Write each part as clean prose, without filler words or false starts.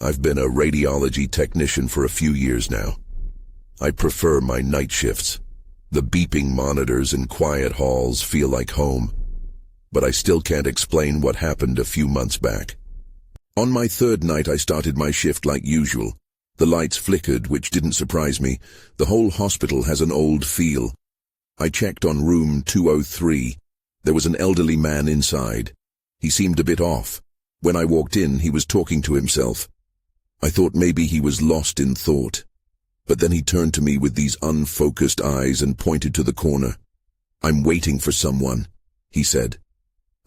I've been a radiology technician for a few years now. I prefer my night shifts. The beeping monitors and quiet halls feel like home. But I still can't explain what happened a few months back. On my third night, I started my shift like usual. The lights flickered, which didn't surprise me. The whole hospital has an old feel. I checked on room 203. There was an elderly man inside. He seemed a bit off. When I walked in, he was talking to himself. I thought maybe he was lost in thought. But then he turned to me with these unfocused eyes and pointed to the corner. "I'm waiting for someone," he said.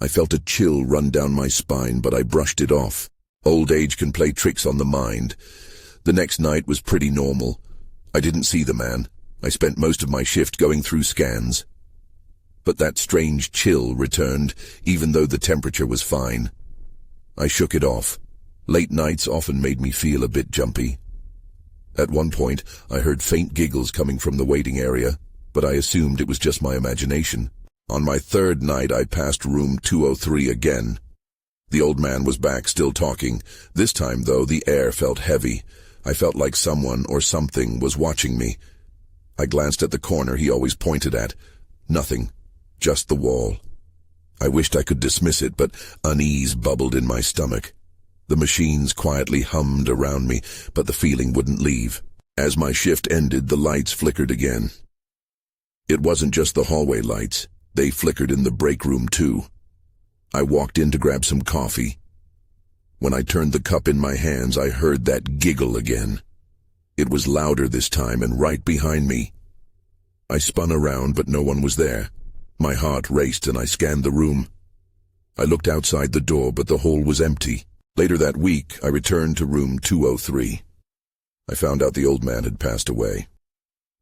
I felt a chill run down my spine, but I brushed it off. Old age can play tricks on the mind. The next night was pretty normal. I didn't see the man. I spent most of my shift going through scans. But that strange chill returned, even though the temperature was fine. I shook it off. Late nights often made me feel a bit jumpy. At one point, I heard faint giggles coming from the waiting area, but I assumed it was just my imagination. On my third night, I passed room 203 again. The old man was back, still talking. This time, though, the air felt heavy. I felt like someone or something was watching me. I glanced at the corner he always pointed at. Nothing, just the wall. I wished I could dismiss it, but unease bubbled in my stomach. The machines quietly hummed around me, but the feeling wouldn't leave. As my shift ended, the lights flickered again. It wasn't just the hallway lights. They flickered in the break room, too. I walked in to grab some coffee. When I turned the cup in my hands, I heard that giggle again. It was louder this time and right behind me. I spun around, but no one was there. My heart raced and I scanned the room. I looked outside the door, but the hall was empty. Later that week, I returned to room 203. I found out the old man had passed away.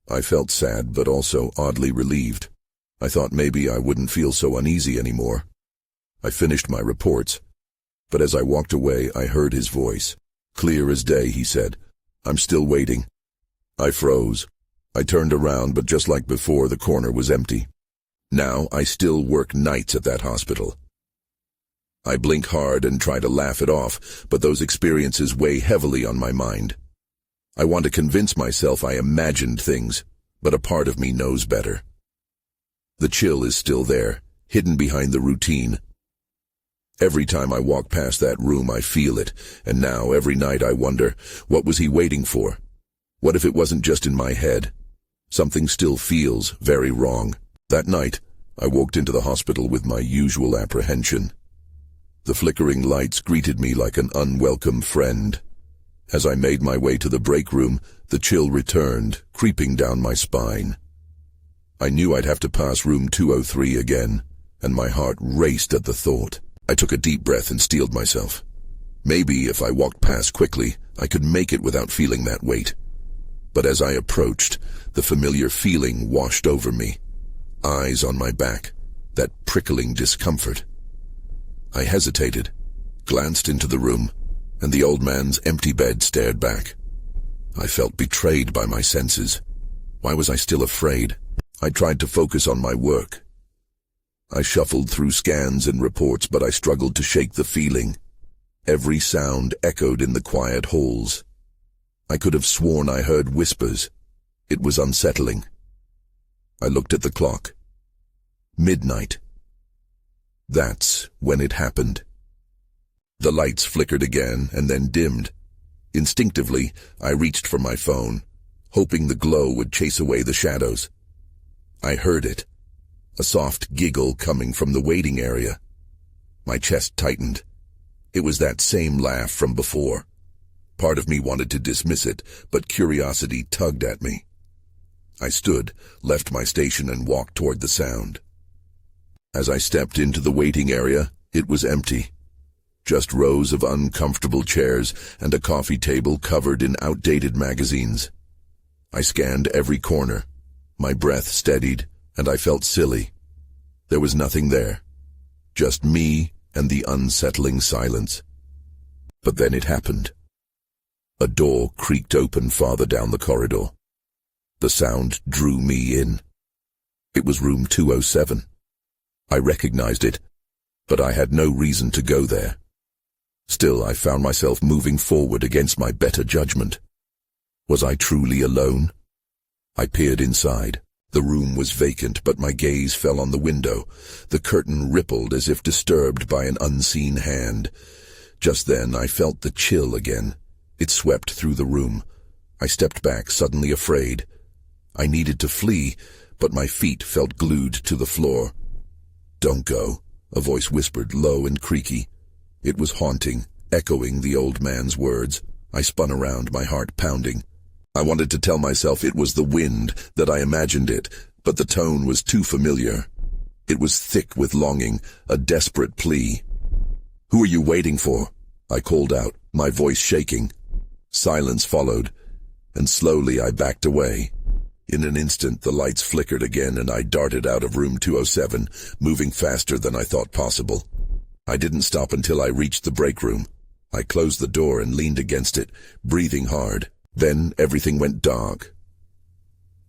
I felt sad, but also oddly relieved. I thought maybe I wouldn't feel so uneasy anymore. I finished my reports, but as I walked away, I heard his voice. "Clear as day," he said. "I'm still waiting." I froze. I turned around, but just like before, the corner was empty. Now I still work nights at that hospital. I blink hard and try to laugh it off, but those experiences weigh heavily on my mind. I want to convince myself I imagined things, but a part of me knows better. The chill is still there, hidden behind the routine. Every time I walk past that room, I feel it, and now every night I wonder, what was he waiting for? What if it wasn't just in my head? Something still feels very wrong. That night, I walked into the hospital with my usual apprehension. The flickering lights greeted me like an unwelcome friend. As I made my way to the break room, the chill returned, creeping down my spine. I knew I'd have to pass room 203 again, and my heart raced at the thought. I took a deep breath and steeled myself. Maybe if I walked past quickly, I could make it without feeling that weight. But as I approached, the familiar feeling washed over me. Eyes on my back, that prickling discomfort. I hesitated, glanced into the room, and the old man's empty bed stared back. I felt betrayed by my senses. Why was I still afraid? I tried to focus on my work. I shuffled through scans and reports, but I struggled to shake the feeling. Every sound echoed in the quiet halls. I could have sworn I heard whispers. It was unsettling. I looked at the clock. Midnight. That's when it happened. The lights flickered again and then dimmed. Instinctively, I reached for my phone, hoping the glow would chase away the shadows. I heard it. A soft giggle coming from the waiting area. My chest tightened. It was that same laugh from before. Part of me wanted to dismiss it, but curiosity tugged at me. I stood, left my station, and walked toward the sound. As I stepped into the waiting area, it was empty. Just rows of uncomfortable chairs and a coffee table covered in outdated magazines. I scanned every corner. My breath steadied, and I felt silly. There was nothing there. Just me and the unsettling silence. But then it happened. A door creaked open farther down the corridor. The sound drew me in. It was room 207. I recognized it, but I had no reason to go there. Still, I found myself moving forward against my better judgment. Was I truly alone? I peered inside. The room was vacant, but my gaze fell on the window. The curtain rippled as if disturbed by an unseen hand. Just then, I felt the chill again. It swept through the room. I stepped back, suddenly afraid. I needed to flee, but my feet felt glued to the floor. "Don't go," a voice whispered, low and creaky. It was haunting, echoing the old man's words. I spun around, my heart pounding. I wanted to tell myself it was the wind, that I imagined it, but the tone was too familiar. It was thick with longing, a desperate plea. "Who are you waiting for?" I called out, my voice shaking. Silence followed, and slowly I backed away. In an instant, the lights flickered again, and I darted out of room 207, moving faster than I thought possible. I didn't stop until I reached the break room. I closed the door and leaned against it, breathing hard. Then everything went dark.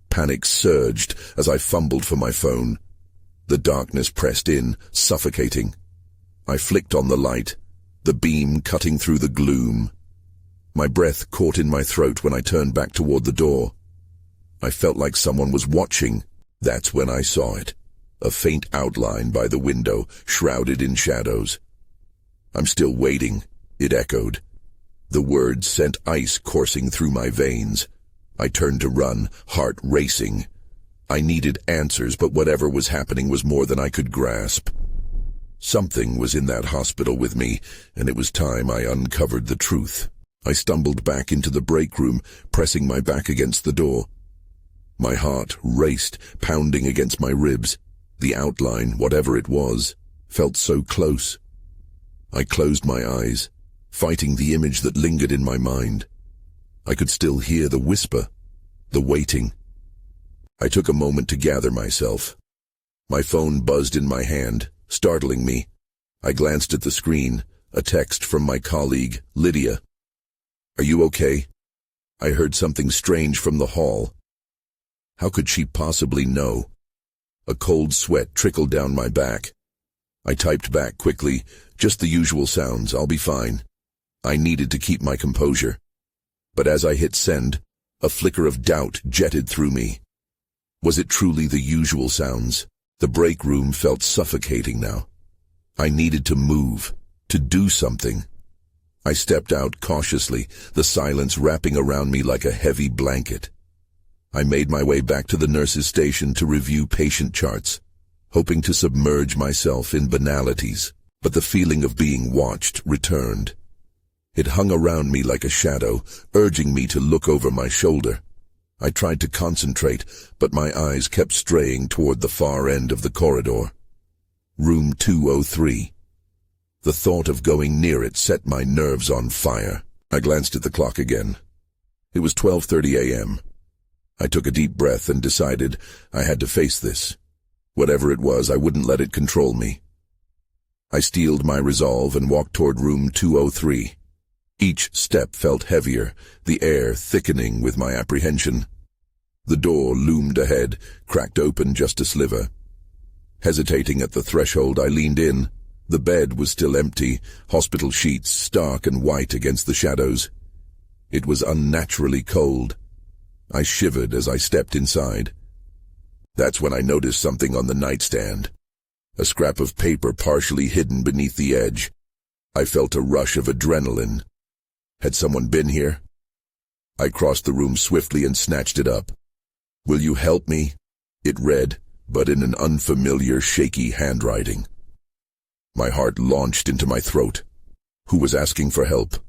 Panic surged as I fumbled for my phone. The darkness pressed in, suffocating. I flicked on the light, the beam cutting through the gloom. My breath caught in my throat when I turned back toward the door. I felt like someone was watching. That's when I saw it. A faint outline by the window, shrouded in shadows. "I'm still waiting," it echoed. The words sent ice coursing through my veins. I turned to run, heart racing. I needed answers, but whatever was happening was more than I could grasp. Something was in that hospital with me, and it was time I uncovered the truth. I stumbled back into the break room, pressing my back against the door. My heart raced, pounding against my ribs. The outline, whatever it was, felt so close. I closed my eyes, fighting the image that lingered in my mind. I could still hear the whisper, the waiting. I took a moment to gather myself. My phone buzzed in my hand, startling me. I glanced at the screen, a text from my colleague, Lydia. "Are you okay?" I heard something strange from the hall. How could she possibly know? A cold sweat trickled down my back. I typed back quickly, "Just the usual sounds, I'll be fine." I needed to keep my composure. But as I hit send, a flicker of doubt jetted through me. Was it truly the usual sounds? The break room felt suffocating now. I needed to move, to do something. I stepped out cautiously, the silence wrapping around me like a heavy blanket. I made my way back to the nurse's station to review patient charts, hoping to submerge myself in banalities, but the feeling of being watched returned. It hung around me like a shadow, urging me to look over my shoulder. I tried to concentrate, but my eyes kept straying toward the far end of the corridor. Room 203. The thought of going near it set my nerves on fire. I glanced at the clock again. It was 12:30 a.m. I took a deep breath and decided I had to face this. Whatever it was, I wouldn't let it control me. I steeled my resolve and walked toward room 203. Each step felt heavier, the air thickening with my apprehension. The door loomed ahead, cracked open just a sliver. Hesitating at the threshold, I leaned in. The bed was still empty, hospital sheets stark and white against the shadows. It was unnaturally cold. I shivered as I stepped inside. That's when I noticed something on the nightstand. A scrap of paper partially hidden beneath the edge. I felt a rush of adrenaline. Had someone been here? I crossed the room swiftly and snatched it up. "Will you help me?" It read, but in an unfamiliar, shaky handwriting. My heart launched into my throat. Who was asking for help?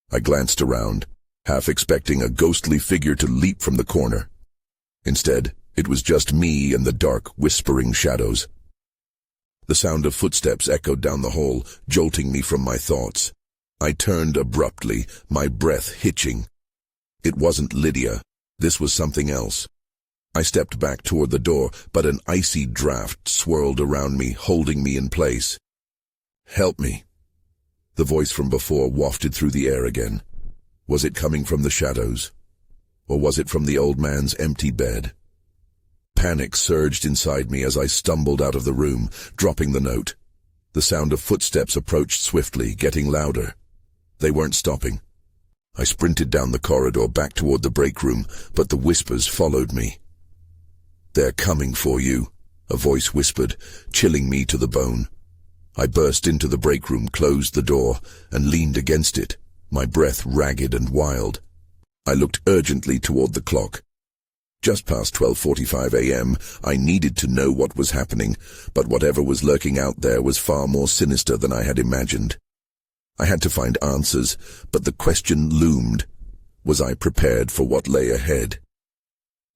I glanced around, half expecting a ghostly figure to leap from the corner. Instead, it was just me and the dark, whispering shadows. The sound of footsteps echoed down the hall, jolting me from my thoughts. I turned abruptly, my breath hitching. It wasn't Lydia. This was something else. I stepped back toward the door, but an icy draft swirled around me, holding me in place. "Help me." The voice from before wafted through the air again. Was it coming from the shadows? Or was it from the old man's empty bed? Panic surged inside me as I stumbled out of the room, dropping the note. The sound of footsteps approached swiftly, getting louder. They weren't stopping. I sprinted down the corridor back toward the break room, but the whispers followed me. "They're coming for you," a voice whispered, chilling me to the bone. I burst into the break room, closed the door, and leaned against it, my breath ragged and wild. I looked urgently toward the clock. Just past 12:45 a.m., I needed to know what was happening, but whatever was lurking out there was far more sinister than I had imagined. I had to find answers, but the question loomed. Was I prepared for what lay ahead?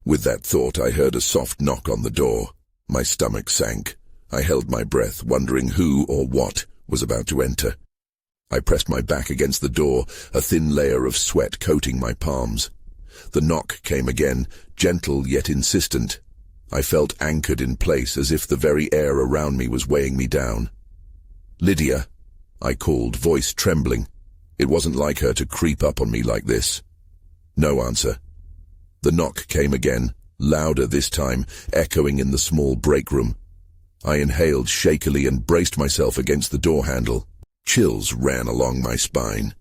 With that thought, I heard a soft knock on the door. My stomach sank. I held my breath, wondering who or what was about to enter. I pressed my back against the door, a thin layer of sweat coating my palms. The knock came again, gentle yet insistent. I felt anchored in place, as if the very air around me was weighing me down. "Lydia," I called, voice trembling. It wasn't like her to creep up on me like this. No answer. The knock came again, louder this time, echoing in the small break room. I inhaled shakily and braced myself against the door handle. Chills ran along my spine.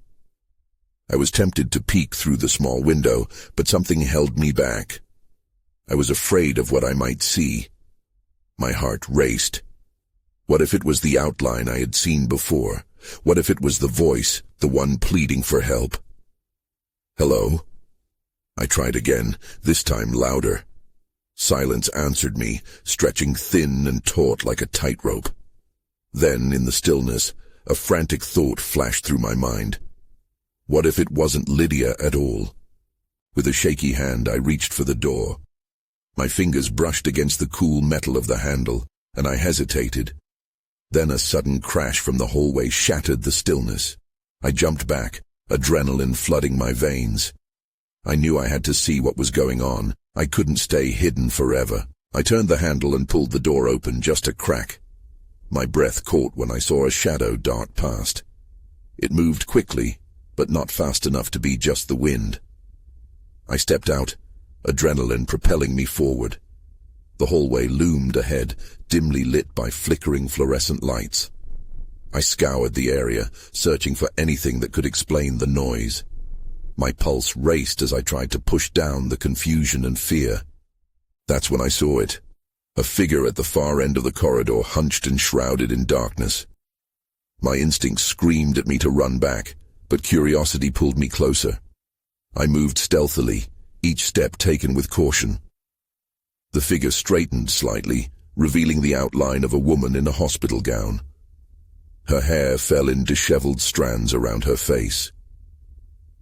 I was tempted to peek through the small window, but something held me back. I was afraid of what I might see. My heart raced. What if it was the outline I had seen before? What if it was the voice, the one pleading for help? "Hello?" I tried again, this time louder. Silence answered me, stretching thin and taut like a tightrope. Then, in the stillness, a frantic thought flashed through my mind. What if it wasn't Lydia at all? With a shaky hand, I reached for the door. My fingers brushed against the cool metal of the handle, and I hesitated. Then a sudden crash from the hallway shattered the stillness. I jumped back, adrenaline flooding my veins. I knew I had to see what was going on. I couldn't stay hidden forever. I turned the handle and pulled the door open, just a crack. My breath caught when I saw a shadow dart past. It moved quickly, but not fast enough to be just the wind. I stepped out, adrenaline propelling me forward. The hallway loomed ahead, dimly lit by flickering fluorescent lights. I scoured the area, searching for anything that could explain the noise. My pulse raced as I tried to push down the confusion and fear. That's when I saw it. A figure at the far end of the corridor, hunched and shrouded in darkness. My instincts screamed at me to run back, but curiosity pulled me closer. I moved stealthily, each step taken with caution. The figure straightened slightly, revealing the outline of a woman in a hospital gown. Her hair fell in disheveled strands around her face.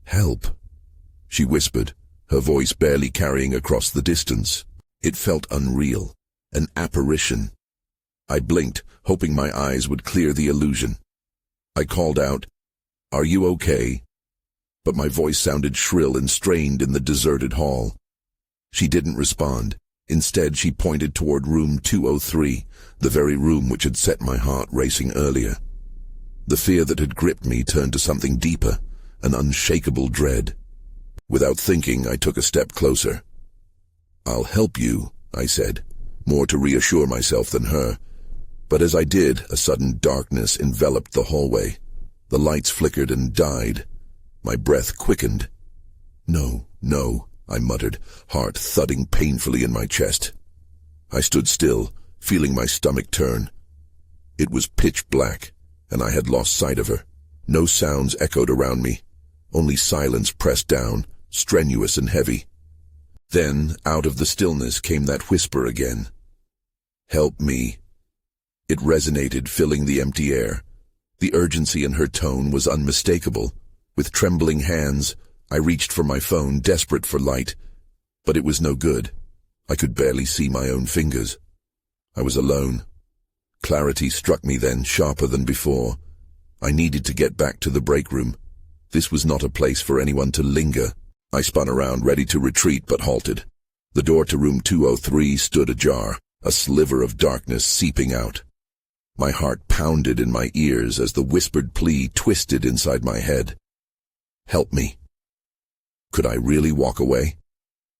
"Help," she whispered, her voice barely carrying across the distance. It felt unreal, an apparition. I blinked, hoping my eyes would clear the illusion. I called out, "Are you okay?" But my voice sounded shrill and strained in the deserted hall. She didn't respond. Instead, she pointed toward room 203, the very room which had set my heart racing earlier. The fear that had gripped me turned to something deeper, an unshakable dread. Without thinking, I took a step closer. "I'll help you," I said, more to reassure myself than her. But as I did, a sudden darkness enveloped the hallway. The lights flickered and died. My breath quickened. "No, no," I muttered, heart thudding painfully in my chest. I stood still, feeling my stomach turn. It was pitch black, and I had lost sight of her. No sounds echoed around me, only silence pressed down, strenuous and heavy. Then, out of the stillness came that whisper again. "Help me." It resonated, filling the empty air. The urgency in her tone was unmistakable. With trembling hands, I reached for my phone, desperate for light, but it was no good. I could barely see my own fingers. I was alone. Clarity struck me then, sharper than before. I needed to get back to the break room. This was not a place for anyone to linger. I spun around, ready to retreat, but halted. The door to room 203 stood ajar, a sliver of darkness seeping out. My heart pounded in my ears as the whispered plea twisted inside my head. "Help me." Could I really walk away?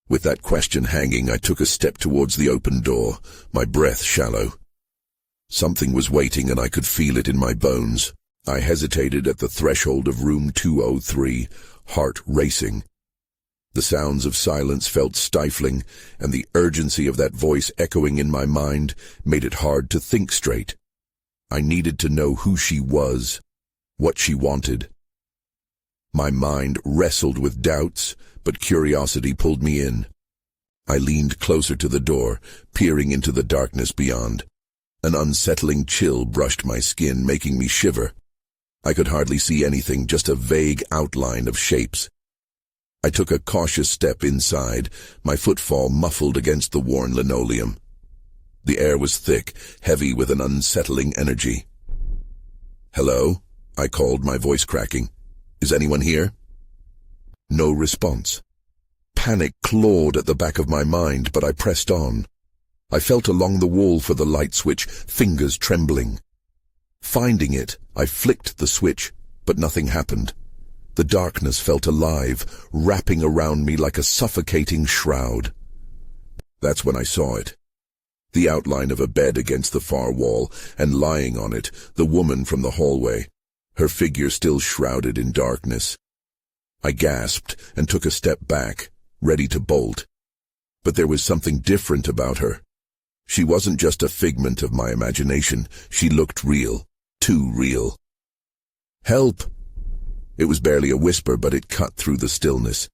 With that question hanging, I took a step towards the open door, my breath shallow. Something was waiting and I could feel it in my bones. I hesitated at the threshold of room 203, heart racing. The sounds of silence felt stifling, and the urgency of that voice echoing in my mind made it hard to think straight. I needed to know who she was, what she wanted. My mind wrestled with doubts, but curiosity pulled me in. I leaned closer to the door, peering into the darkness beyond. An unsettling chill brushed my skin, making me shiver. I could hardly see anything, just a vague outline of shapes. I took a cautious step inside, my footfall muffled against the worn linoleum. The air was thick, heavy with an unsettling energy. "Hello?" I called, my voice cracking. "Is anyone here?" No response. Panic clawed at the back of my mind, but I pressed on. I felt along the wall for the light switch, fingers trembling. Finding it, I flicked the switch, but nothing happened. The darkness felt alive, wrapping around me like a suffocating shroud. That's when I saw it. The outline of a bed against the far wall, and lying on it, the woman from the hallway, her figure still shrouded in darkness. I gasped and took a step back, ready to bolt. But there was something different about her. She wasn't just a figment of my imagination. She looked real, too real. "Help!" It was barely a whisper, but it cut through the stillness.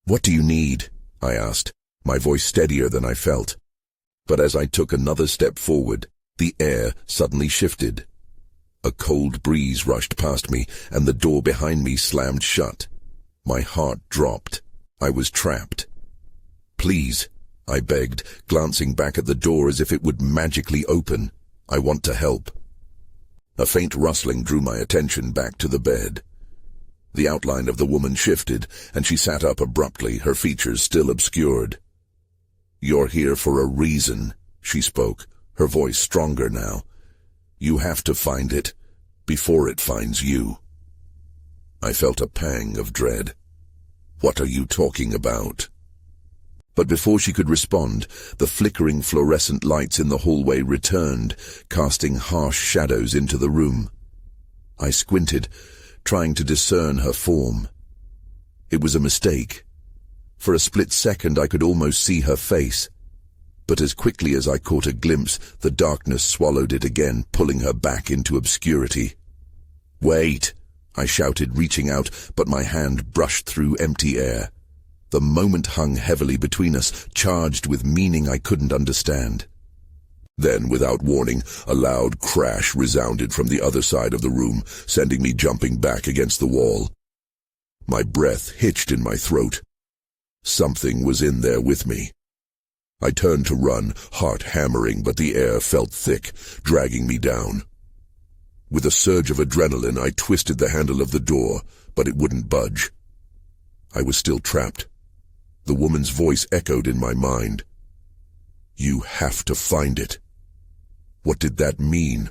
"What do you need?" I asked, my voice steadier than I felt. But as I took another step forward, the air suddenly shifted. A cold breeze rushed past me, and the door behind me slammed shut. My heart dropped. I was trapped. "Please," I begged, glancing back at the door as if it would magically open. "I want to help." A faint rustling drew my attention back to the bed. The outline of the woman shifted, and she sat up abruptly, her features still obscured. "You're here for a reason," she spoke, her voice stronger now. "You have to find it, before it finds you." I felt a pang of dread. "What are you talking about?" But before she could respond, the flickering fluorescent lights in the hallway returned, casting harsh shadows into the room. I squinted, trying to discern her form. It was a mistake. For a split second I could almost see her face. But as quickly as I caught a glimpse, the darkness swallowed it again, pulling her back into obscurity. "Wait!" I shouted, reaching out, but my hand brushed through empty air. The moment hung heavily between us, charged with meaning I couldn't understand. Then, without warning, a loud crash resounded from the other side of the room, sending me jumping back against the wall. My breath hitched in my throat. Something was in there with me. I turned to run, heart hammering, but the air felt thick, dragging me down. With a surge of adrenaline, I twisted the handle of the door, but it wouldn't budge. I was still trapped. The woman's voice echoed in my mind. "You have to find it." What did that mean?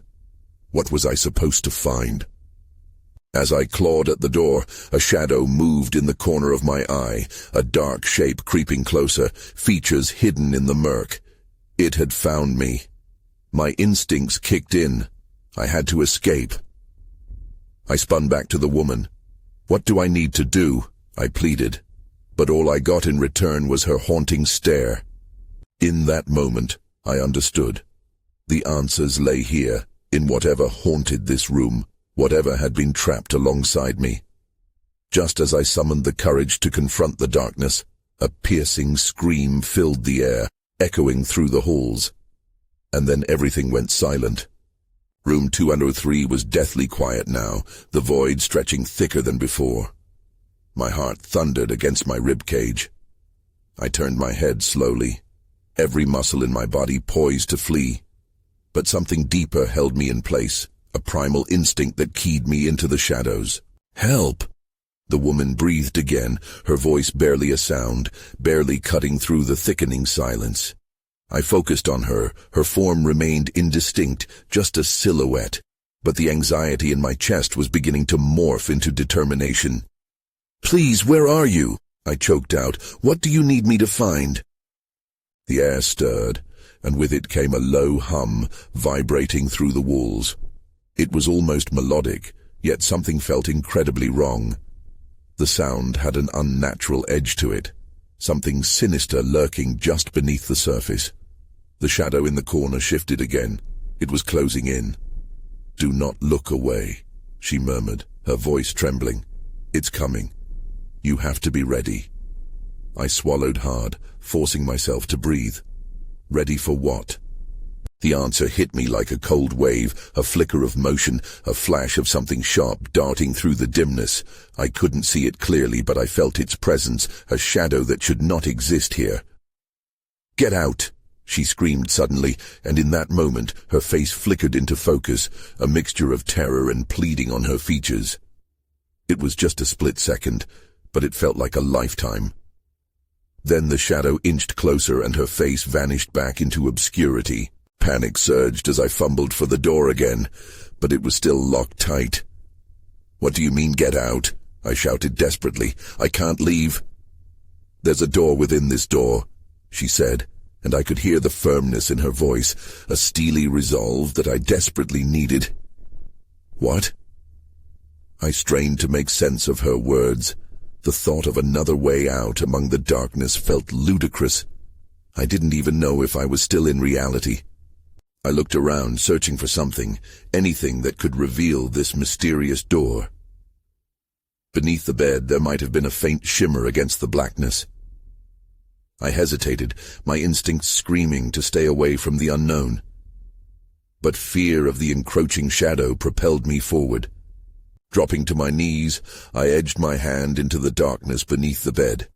What was I supposed to find? As I clawed at the door, a shadow moved in the corner of my eye, a dark shape creeping closer, features hidden in the murk. It had found me. My instincts kicked in. I had to escape. I spun back to the woman. "What do I need to do?" I pleaded. But all I got in return was her haunting stare. In that moment, I understood. The answers lay here, in whatever haunted this room, whatever had been trapped alongside me. Just as I summoned the courage to confront the darkness, a piercing scream filled the air, echoing through the halls. And then everything went silent. Room 203 was deathly quiet now, the void stretching thicker than before. My heart thundered against my rib cage. I turned my head slowly, every muscle in my body poised to flee. But something deeper held me in place, a primal instinct that keyed me into the shadows. "Help!" The woman breathed again, her voice barely a sound, barely cutting through the thickening silence. I focused on her. Her form remained indistinct, just a silhouette, but the anxiety in my chest was beginning to morph into determination. "Please, where are you?" I choked out. "What do you need me to find?" The air stirred, and with it came a low hum vibrating through the walls. It was almost melodic, yet something felt incredibly wrong. The sound had an unnatural edge to it, something sinister lurking just beneath the surface. The shadow in the corner shifted again. It was closing in. "Do not look away," she murmured, her voice trembling. "It's coming. You have to be ready." I swallowed hard, forcing myself to breathe. Ready for what? The answer hit me like a cold wave, a flicker of motion, a flash of something sharp darting through the dimness. I couldn't see it clearly, but I felt its presence, a shadow that should not exist here. "Get out!" she screamed suddenly, and in that moment her face flickered into focus, a mixture of terror and pleading on her features. It was just a split second, but it felt like a lifetime. Then the shadow inched closer and her face vanished back into obscurity. Panic surged as I fumbled for the door again, but it was still locked tight. "What do you mean, get out?" I shouted desperately. "I can't leave." "There's a door within this door," she said, and I could hear the firmness in her voice, a steely resolve that I desperately needed. "What?" I strained to make sense of her words. The thought of another way out among the darkness felt ludicrous. I didn't even know if I was still in reality. I looked around, searching for something, anything that could reveal this mysterious door. Beneath the bed, there might have been a faint shimmer against the blackness. I hesitated, my instincts screaming to stay away from the unknown. But fear of the encroaching shadow propelled me forward. Dropping to my knees, I edged my hand into the darkness beneath the bed.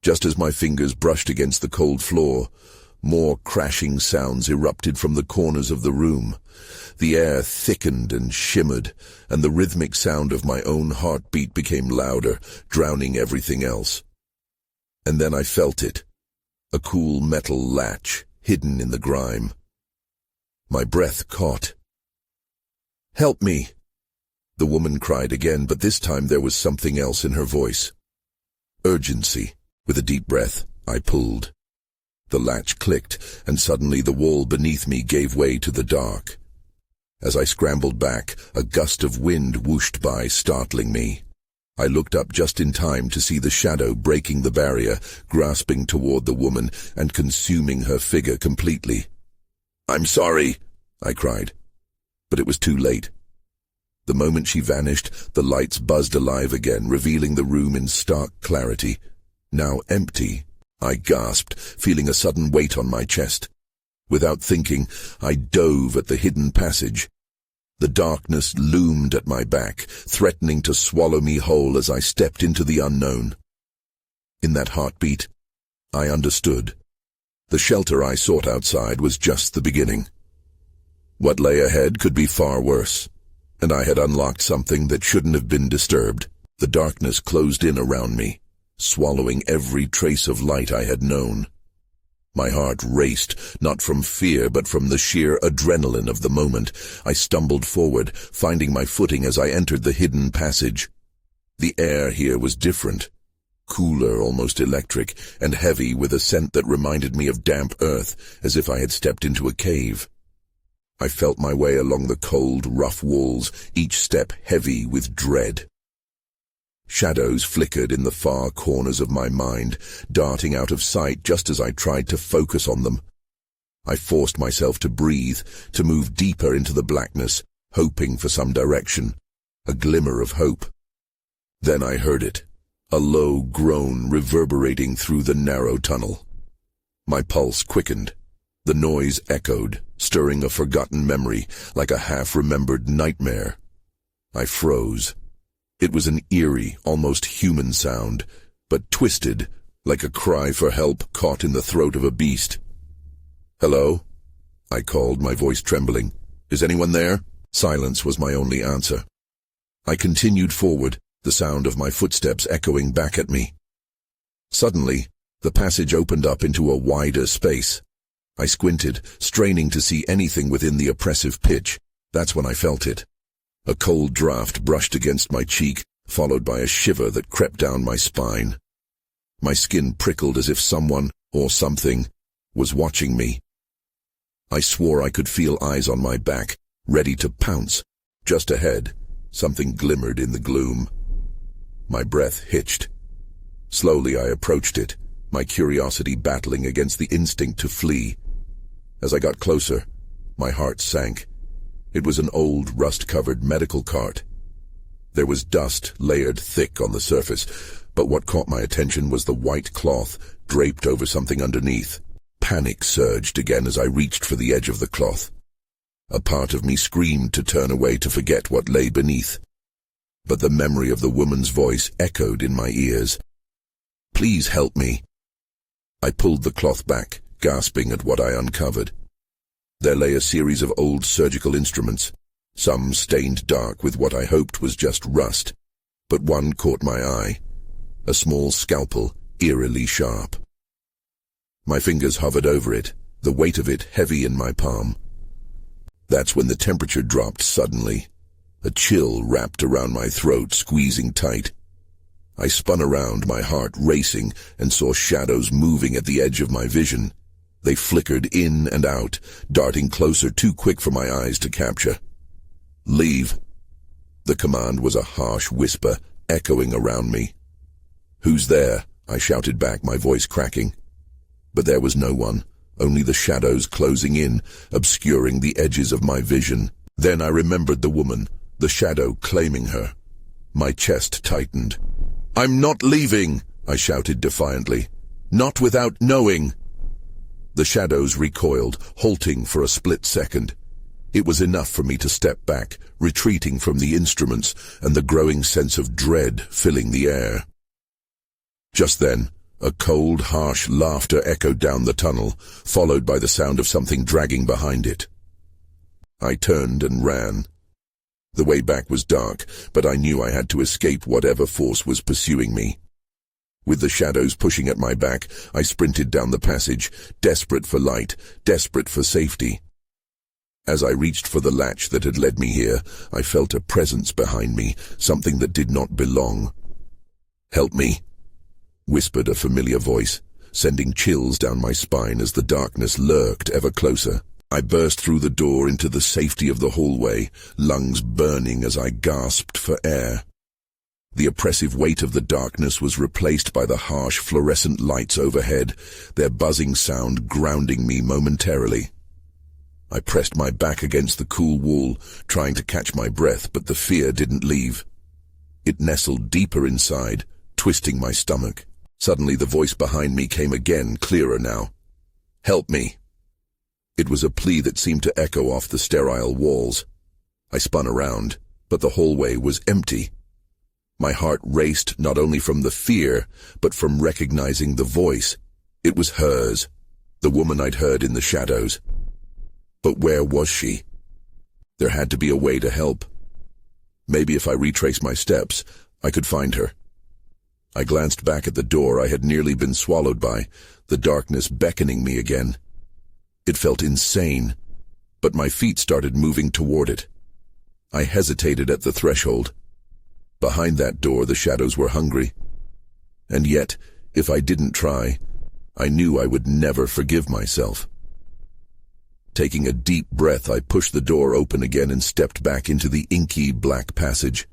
Just as my fingers brushed against the cold floor, more crashing sounds erupted from the corners of the room. The air thickened and shimmered, and the rhythmic sound of my own heartbeat became louder, drowning everything else. And then I felt it, a cool metal latch hidden in the grime. My breath caught. "Help me!" The woman cried again, but this time there was something else in her voice. Urgency. With a deep breath, I pulled. The latch clicked, and suddenly the wall beneath me gave way to the dark. As I scrambled back, a gust of wind whooshed by, startling me. I looked up just in time to see the shadow breaking the barrier, grasping toward the woman and consuming her figure completely. "I'm sorry," I cried. But it was too late. The moment she vanished, the lights buzzed alive again, revealing the room in stark clarity. Now empty. I gasped, feeling a sudden weight on my chest. Without thinking, I dove at the hidden passage. The darkness loomed at my back, threatening to swallow me whole as I stepped into the unknown. In that heartbeat, I understood. The shelter I sought outside was just the beginning. What lay ahead could be far worse, and I had unlocked something that shouldn't have been disturbed. The darkness closed in around me, swallowing every trace of light I had known. My heart raced, not from fear but from the sheer adrenaline of the moment. I stumbled forward, finding my footing as I entered the hidden passage. The air here was different, cooler, almost electric, and heavy with a scent that reminded me of damp earth, as if I had stepped into a cave. I felt my way along the cold, rough walls, each step heavy with dread. Shadows flickered in the far corners of my mind, darting out of sight just as I tried to focus on them. I forced myself to breathe, to move deeper into the blackness, hoping for some direction, a glimmer of hope. Then I heard it, a low groan reverberating through the narrow tunnel. My pulse quickened. The noise echoed, stirring a forgotten memory, like a half-remembered nightmare. I froze. It was an eerie, almost human sound, but twisted, like a cry for help caught in the throat of a beast. "Hello?" I called, my voice trembling. "Is anyone there?" Silence was my only answer. I continued forward, the sound of my footsteps echoing back at me. Suddenly, the passage opened up into a wider space. I squinted, straining to see anything within the oppressive pitch. That's when I felt it. A cold draft brushed against my cheek, followed by a shiver that crept down my spine. My skin prickled as if someone, or something, was watching me. I swore I could feel eyes on my back, ready to pounce. Just ahead, something glimmered in the gloom. My breath hitched. Slowly I approached it, my curiosity battling against the instinct to flee. As I got closer, my heart sank. It was an old, rust-covered medical cart. There was dust layered thick on the surface, but what caught my attention was the white cloth draped over something underneath. Panic surged again as I reached for the edge of the cloth. A part of me screamed to turn away to forget what lay beneath. But the memory of the woman's voice echoed in my ears. "Please help me." I pulled the cloth back, gasping at what I uncovered. There lay a series of old surgical instruments, some stained dark with what I hoped was just rust, but one caught my eye. A small scalpel, eerily sharp. My fingers hovered over it, the weight of it heavy in my palm. That's when the temperature dropped suddenly. A chill wrapped around my throat, squeezing tight. I spun around, my heart racing, and saw shadows moving at the edge of my vision. They flickered in and out, darting closer, too quick for my eyes to capture. "Leave." The command was a harsh whisper, echoing around me. "Who's there?" I shouted back, my voice cracking. But there was no one, only the shadows closing in, obscuring the edges of my vision. Then I remembered the woman, the shadow claiming her. My chest tightened. "I'm not leaving," I shouted defiantly. "Not without knowing." The shadows recoiled, halting for a split second. It was enough for me to step back, retreating from the instruments and the growing sense of dread filling the air. Just then, a cold, harsh laughter echoed down the tunnel, followed by the sound of something dragging behind it. I turned and ran. The way back was dark, but I knew I had to escape whatever force was pursuing me. With the shadows pushing at my back, I sprinted down the passage, desperate for light, desperate for safety. As I reached for the latch that had led me here, I felt a presence behind me, something that did not belong. "Help me," whispered a familiar voice, sending chills down my spine as the darkness lurked ever closer. I burst through the door into the safety of the hallway, lungs burning as I gasped for air. The oppressive weight of the darkness was replaced by the harsh fluorescent lights overhead, their buzzing sound grounding me momentarily. I pressed my back against the cool wall, trying to catch my breath, but the fear didn't leave. It nestled deeper inside, twisting my stomach. Suddenly the voice behind me came again, clearer now. "Help me." It was a plea that seemed to echo off the sterile walls. I spun around, but the hallway was empty. My heart raced not only from the fear, but from recognizing the voice. It was hers, the woman I'd heard in the shadows. But where was she? There had to be a way to help. Maybe if I retraced my steps, I could find her. I glanced back at the door I had nearly been swallowed by, the darkness beckoning me again. It felt insane, but my feet started moving toward it. I hesitated at the threshold. Behind that door, the shadows were hungry. And yet, if I didn't try, I knew I would never forgive myself. Taking a deep breath, I pushed the door open again and stepped back into the inky black passage.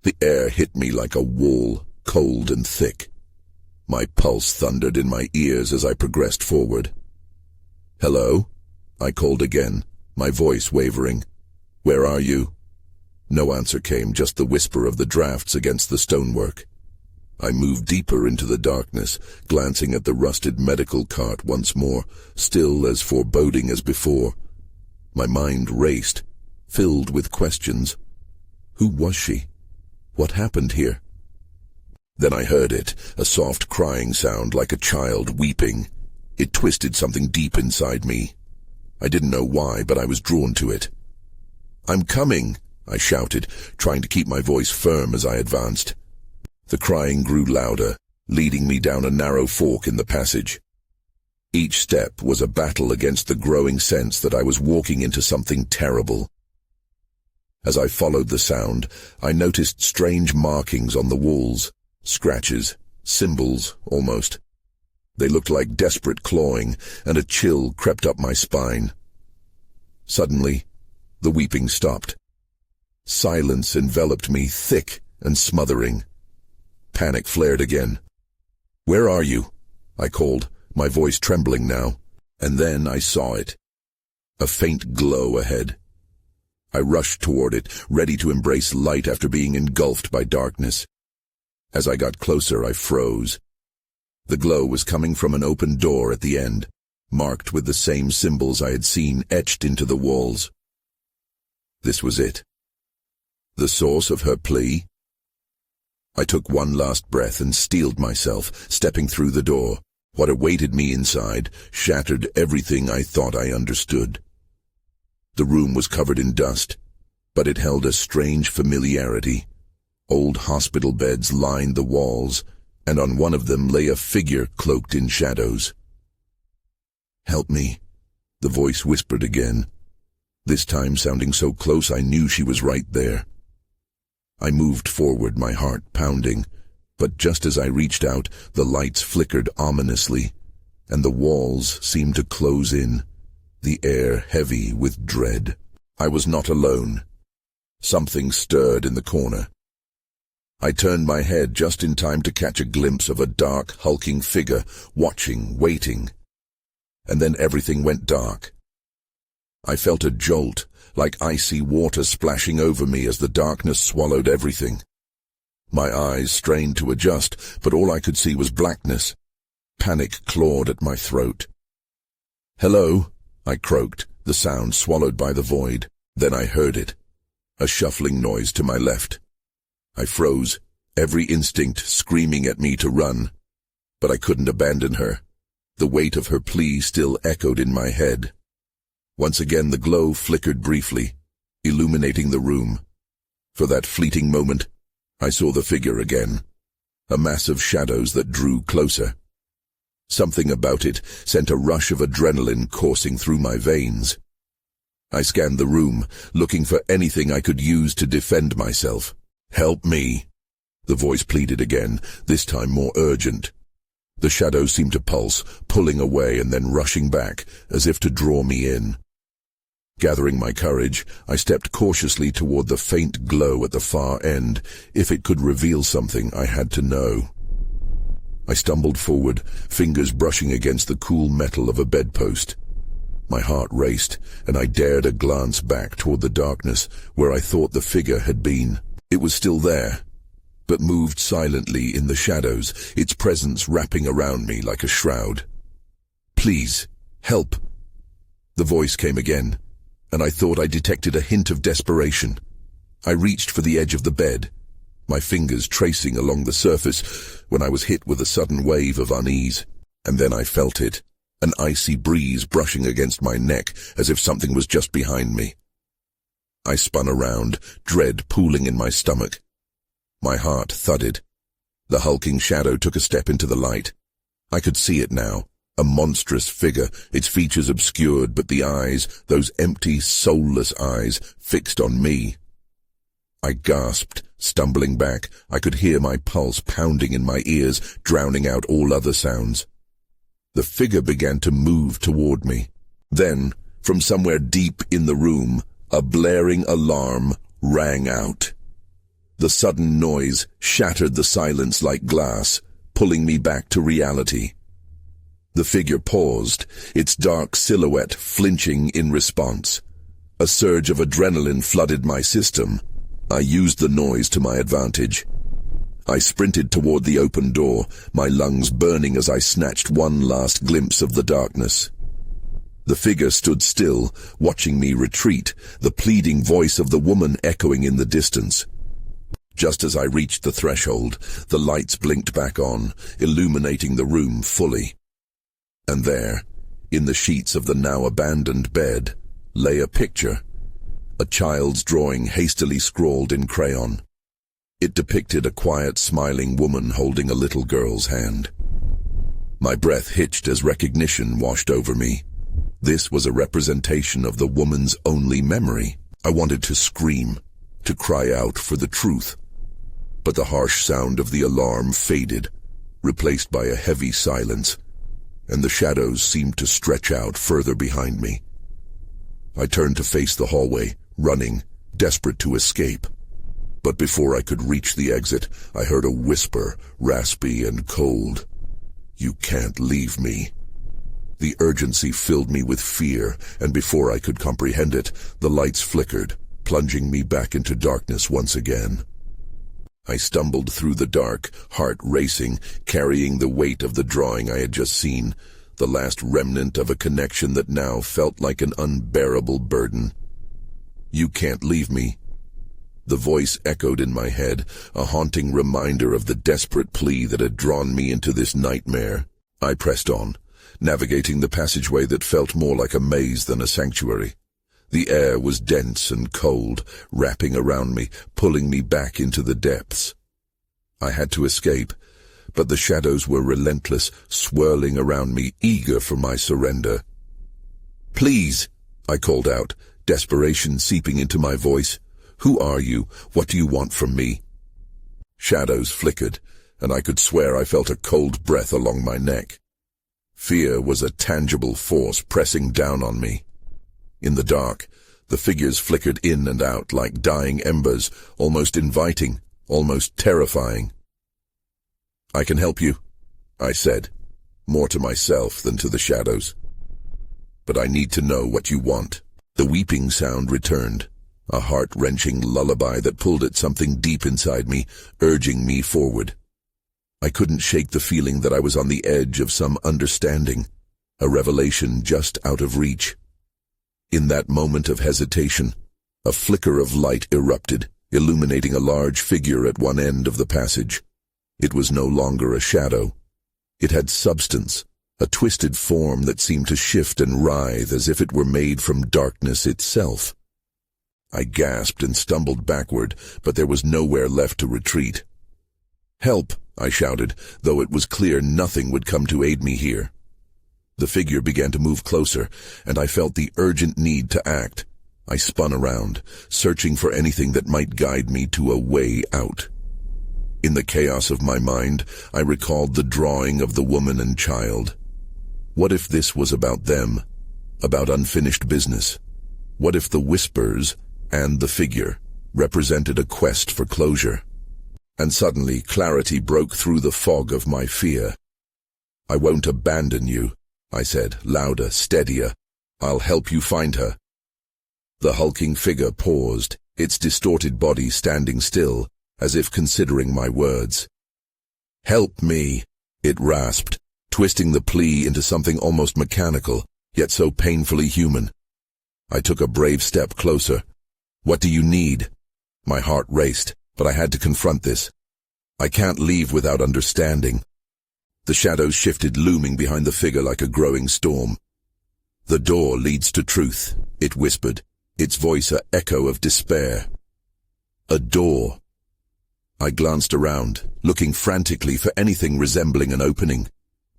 The air hit me like a wall, cold and thick. My pulse thundered in my ears as I progressed forward. "Hello?" I called again, my voice wavering. "Where are you?" No answer came, just the whisper of the drafts against the stonework. I moved deeper into the darkness, glancing at the rusted medical cart once more, still as foreboding as before. My mind raced, filled with questions. Who was she? What happened here? Then I heard it, a soft crying sound like a child weeping. It twisted something deep inside me. I didn't know why, but I was drawn to it. "I'm coming," I shouted, trying to keep my voice firm as I advanced. The crying grew louder, leading me down a narrow fork in the passage. Each step was a battle against the growing sense that I was walking into something terrible. As I followed the sound, I noticed strange markings on the walls, scratches, symbols almost. They looked like desperate clawing, and a chill crept up my spine. Suddenly, the weeping stopped. Silence enveloped me, thick and smothering. Panic flared again. "Where are you?" I called, my voice trembling now. And then I saw it. A faint glow ahead. I rushed toward it, ready to embrace light after being engulfed by darkness. As I got closer, I froze. The glow was coming from an open door at the end, marked with the same symbols I had seen etched into the walls. This was it. The source of her plea? I took one last breath and steeled myself, stepping through the door. What awaited me inside shattered everything I thought I understood. The room was covered in dust, but it held a strange familiarity. Old hospital beds lined the walls, and on one of them lay a figure cloaked in shadows. "Help me," the voice whispered again, this time sounding so close I knew she was right there. I moved forward, my heart pounding, but just as I reached out, the lights flickered ominously, and the walls seemed to close in, the air heavy with dread. I was not alone. Something stirred in the corner. I turned my head just in time to catch a glimpse of a dark, hulking figure, watching, waiting. And then everything went dark. I felt a jolt, like icy water splashing over me as the darkness swallowed everything. My eyes strained to adjust, but all I could see was blackness. Panic clawed at my throat. "Hello," I croaked, the sound swallowed by the void. Then I heard it, a shuffling noise to my left. I froze, every instinct screaming at me to run. But I couldn't abandon her. The weight of her plea still echoed in my head. Once again the glow flickered briefly, illuminating the room. For that fleeting moment, I saw the figure again, a mass of shadows that drew closer. Something about it sent a rush of adrenaline coursing through my veins. I scanned the room, looking for anything I could use to defend myself. "Help me," the voice pleaded again, this time more urgent. The shadows seemed to pulse, pulling away and then rushing back, as if to draw me in. Gathering my courage, I stepped cautiously toward the faint glow at the far end. If it could reveal something, I had to know. I stumbled forward, fingers brushing against the cool metal of a bedpost. My heart raced, and I dared a glance back toward the darkness where I thought the figure had been. It was still there, but moved silently in the shadows, its presence wrapping around me like a shroud. "Please, help." The voice came again, and I thought I detected a hint of desperation. I reached for the edge of the bed, my fingers tracing along the surface, when I was hit with a sudden wave of unease. And then I felt it, an icy breeze brushing against my neck as if something was just behind me. I spun around, dread pooling in my stomach. My heart thudded. The hulking shadow took a step into the light. I could see it now, a monstrous figure, its features obscured, but the eyes, those empty, soulless eyes, fixed on me. I gasped, stumbling back. I could hear my pulse pounding in my ears, drowning out all other sounds. The figure began to move toward me. Then, from somewhere deep in the room, a blaring alarm rang out. The sudden noise shattered the silence like glass, pulling me back to reality. The figure paused, its dark silhouette flinching in response. A surge of adrenaline flooded my system. I used the noise to my advantage. I sprinted toward the open door, my lungs burning as I snatched one last glimpse of the darkness. The figure stood still, watching me retreat, the pleading voice of the woman echoing in the distance. Just as I reached the threshold, the lights blinked back on, illuminating the room fully. And there, in the sheets of the now abandoned bed, lay a picture, a child's drawing hastily scrawled in crayon. It depicted a quiet, smiling woman holding a little girl's hand. My breath hitched as recognition washed over me. This was a representation of the woman's only memory. I wanted to scream, to cry out for the truth. But the harsh sound of the alarm faded, replaced by a heavy silence, and the shadows seemed to stretch out further behind me. I turned to face the hallway, running, desperate to escape. But before I could reach the exit, I heard a whisper, raspy and cold. "You can't leave me." The urgency filled me with fear, and before I could comprehend it, the lights flickered, plunging me back into darkness once again. I stumbled through the dark, heart racing, carrying the weight of the drawing I had just seen, the last remnant of a connection that now felt like an unbearable burden. "You can't leave me." The voice echoed in my head, a haunting reminder of the desperate plea that had drawn me into this nightmare. I pressed on, navigating the passageway that felt more like a maze than a sanctuary. The air was dense and cold, wrapping around me, pulling me back into the depths. I had to escape, but the shadows were relentless, swirling around me, eager for my surrender. "Please," I called out, desperation seeping into my voice. "Who are you? What do you want from me?" Shadows flickered, and I could swear I felt a cold breath along my neck. Fear was a tangible force pressing down on me. In the dark, the figures flickered in and out like dying embers, almost inviting, almost terrifying. "I can help you," I said, more to myself than to the shadows. "But I need to know what you want." The weeping sound returned, a heart-wrenching lullaby that pulled at something deep inside me, urging me forward. I couldn't shake the feeling that I was on the edge of some understanding, a revelation just out of reach. In that moment of hesitation, a flicker of light erupted, illuminating a large figure at one end of the passage. It was no longer a shadow. It had substance, a twisted form that seemed to shift and writhe as if it were made from darkness itself. I gasped and stumbled backward, but there was nowhere left to retreat. "Help!" I shouted, though it was clear nothing would come to aid me here. The figure began to move closer, and I felt the urgent need to act. I spun around, searching for anything that might guide me to a way out. In the chaos of my mind, I recalled the drawing of the woman and child. What if this was about them, about unfinished business? What if the whispers and the figure represented a quest for closure? And suddenly clarity broke through the fog of my fear. "I won't abandon you," I said, louder, steadier. "I'll help you find her." The hulking figure paused, its distorted body standing still, as if considering my words. "Help me," it rasped, twisting the plea into something almost mechanical, yet so painfully human. I took a brave step closer. "What do you need?" My heart raced, but I had to confront this. "I can't leave without understanding." The shadows shifted, looming behind the figure like a growing storm. "The door leads to truth," it whispered, its voice an echo of despair. A door. I glanced around, looking frantically for anything resembling an opening.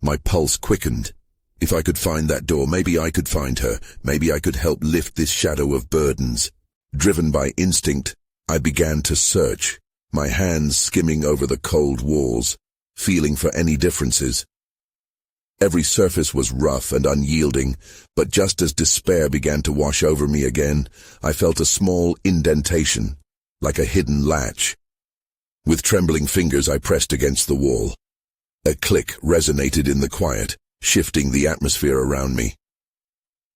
My pulse quickened. If I could find that door, maybe I could find her. Maybe I could help lift this shadow of burdens. Driven by instinct, I began to search, my hands skimming over the cold walls, feeling for any differences. Every surface was rough and unyielding, but just as despair began to wash over me again, I felt a small indentation, like a hidden latch. With trembling fingers, I pressed against the wall. A click resonated in the quiet, shifting the atmosphere around me.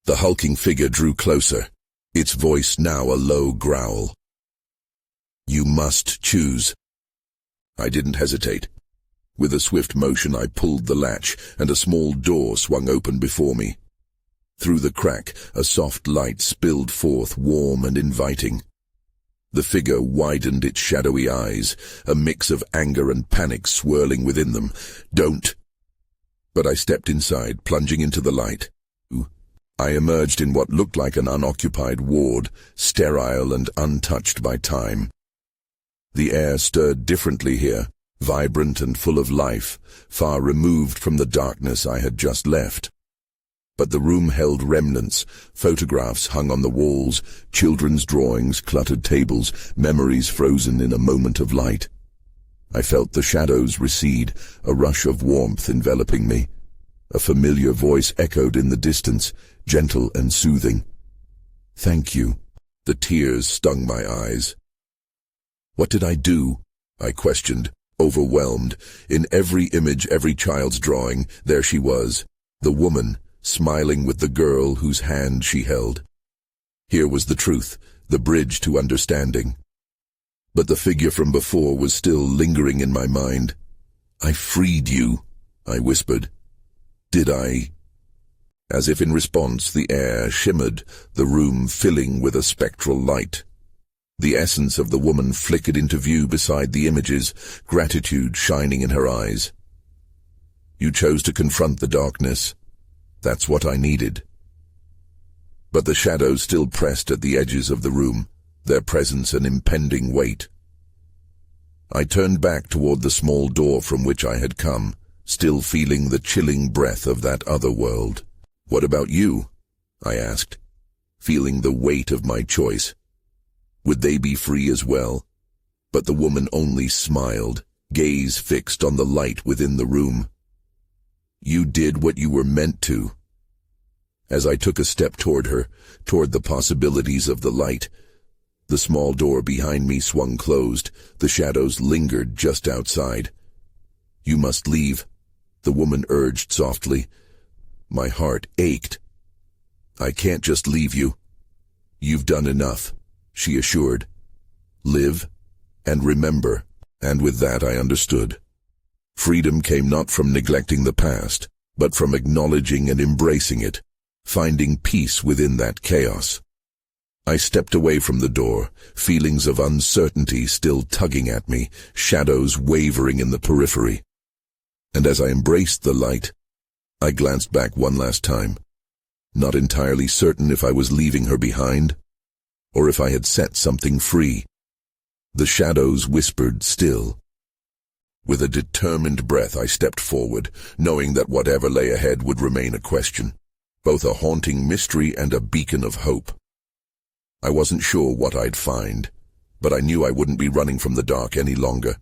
The hulking figure drew closer, its voice now a low growl. "You must choose." I didn't hesitate. With a swift motion, I pulled the latch, and a small door swung open before me. Through the crack, a soft light spilled forth, warm and inviting. The figure widened its shadowy eyes, a mix of anger and panic swirling within them. "Don't!" But I stepped inside, plunging into the light. I emerged in what looked like an unoccupied ward, sterile and untouched by time. The air stirred differently here, vibrant and full of life, far removed from the darkness I had just left. But the room held remnants, photographs hung on the walls, children's drawings, cluttered tables, memories frozen in a moment of light. I felt the shadows recede, a rush of warmth enveloping me. A familiar voice echoed in the distance, gentle and soothing. "Thank you." The tears stung my eyes. What did I do? I questioned, overwhelmed. In every image, every child's drawing, there she was, the woman, smiling with the girl whose hand she held. Here was the truth, the bridge to understanding. But the figure from before was still lingering in my mind. "I freed you," I whispered. "Did I?" As if in response, the air shimmered, the room filling with a spectral light. The essence of the woman flickered into view beside the images, gratitude shining in her eyes. "You chose to confront the darkness. That's what I needed." But the shadows still pressed at the edges of the room, their presence an impending weight. I turned back toward the small door from which I had come, still feeling the chilling breath of that other world. "What about you?" I asked, feeling the weight of my choice. Would they be free as well? But the woman only smiled, gaze fixed on the light within the room. "You did what you were meant to." As I took a step toward her, toward the possibilities of the light, the small door behind me swung closed, the shadows lingered just outside. "You must leave," the woman urged softly. My heart ached. "I can't just leave you." "You've done enough," she assured. "Live and remember." And with that I understood. Freedom came not from neglecting the past, but from acknowledging and embracing it, finding peace within that chaos. I stepped away from the door, feelings of uncertainty still tugging at me, shadows wavering in the periphery. And as I embraced the light, I glanced back one last time, not entirely certain if I was leaving her behind, or if I had set something free. The shadows whispered still. With a determined breath I stepped forward, knowing that whatever lay ahead would remain a question, both a haunting mystery and a beacon of hope. I wasn't sure what I'd find, but I knew I wouldn't be running from the dark any longer.